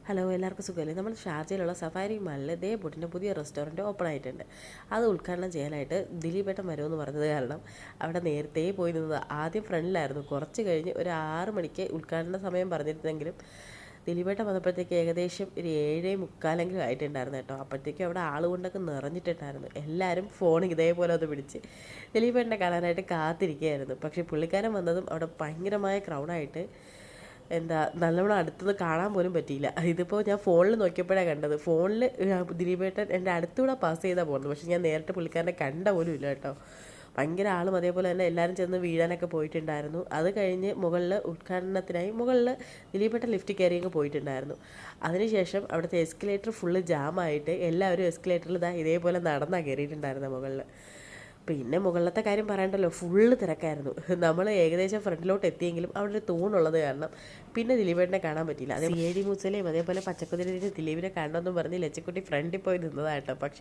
Hello, എല്ലാവർക്കും സുഖമല്ലേ? നമ്മൾ ഷാർജയിലുള്ള സഫാരി മാളിൽ ദേ ബോട്ടിൻ്റെ പുതിയ റെസ്റ്റോറൻറ്റ് ഓപ്പൺ ആയിട്ടുണ്ട്. അത് ഉദ്ഘാടനം ചെയ്യാനായിട്ട് ദിലീപേട്ടൻ വരുമെന്ന് പറഞ്ഞത് കാരണം അവിടെ നേരത്തെ പോയി നിന്നത്. ആദ്യം ഫ്രണ്ടിലായിരുന്നു, കുറച്ച് കഴിഞ്ഞ് ഒരു 6 മണിക്ക് ഉദ്ഘാടന സമയം പറഞ്ഞിരുന്നെങ്കിലും ദിലീപേട്ടൻ വന്നപ്പോഴത്തേക്ക് ഏകദേശം ഒരു 7:45 ആയിട്ടുണ്ടായിരുന്നു കേട്ടോ. അപ്പോഴത്തേക്കും അവിടെ ആളുകൊണ്ടൊക്കെ നിറഞ്ഞിട്ടുണ്ടായിരുന്നു. എല്ലാവരും ഫോൺ ഇതേപോലെ ഒന്ന് പിടിച്ച് ദിലീപേട്ടനെ കാണാനായിട്ട് കാത്തിരിക്കുകയായിരുന്നു. പക്ഷേ പുള്ളിക്കാരൻ വന്നതും അവിടെ ഭയങ്കരമായ ക്രൗഡായിട്ട് നല്ലവണ്ണം അടുത്തുനിന്ന് കാണാൻ പോലും പറ്റിയില്ല. ഇതിപ്പോൾ ഞാൻ ഫോണിൽ നോക്കിയപ്പോഴാണ് കണ്ടത്. ഫോണിൽ ദിലീപേട്ടൻ എൻ്റെ അടുത്തൂടെ പാസ് ചെയ്താൽ പോകുന്നത്, പക്ഷേ ഞാൻ നേരിട്ട് പുള്ളിക്കാരനെ കണ്ട പോലും ഇല്ല കേട്ടോ. ഭയങ്കര ആളും അതേപോലെ തന്നെ എല്ലാവരും ചെന്ന് വീഴാനൊക്കെ പോയിട്ടുണ്ടായിരുന്നു. അത് കഴിഞ്ഞ് മുകളിൽ ഉദ്ഘാടനത്തിനായി മുകളിൽ ദിലീപേട്ടൻ ലിഫ്റ്റ് കയറിയൊക്കെ പോയിട്ടുണ്ടായിരുന്നു. അതിനുശേഷം അവിടുത്തെ എസ്കലേറ്റർ ഫുള്ള് ജാമായിട്ട് എല്ലാവരും എസ്കലേറ്ററിൽ ഇതേപോലെ നടന്നാണ് കയറിയിട്ടുണ്ടായിരുന്നത് മുകളിൽ. പിന്നെ മുകളിലത്തെ കാര്യം പറയണ്ടല്ലോ, ഫുള്ള് തിരക്കായിരുന്നു. നമ്മൾ ഏകദേശം ഫ്രണ്ടിലോട്ട് എത്തിയെങ്കിലും അവിടെ ഒരു തൂണുള്ളത് കാരണം പിന്നെ ദിലീപേട്ടനെ കാണാൻ പറ്റിയില്ല. അതേ CID മൂസലയും അതേപോലെ പച്ചക്കുതിരയും ദിലീപിനെ കാണണമെന്നും പറഞ്ഞ് ലച്ചക്കുട്ടി ഫ്രണ്ടിൽ പോയി നിന്നതാട്ടോ. പക്ഷേ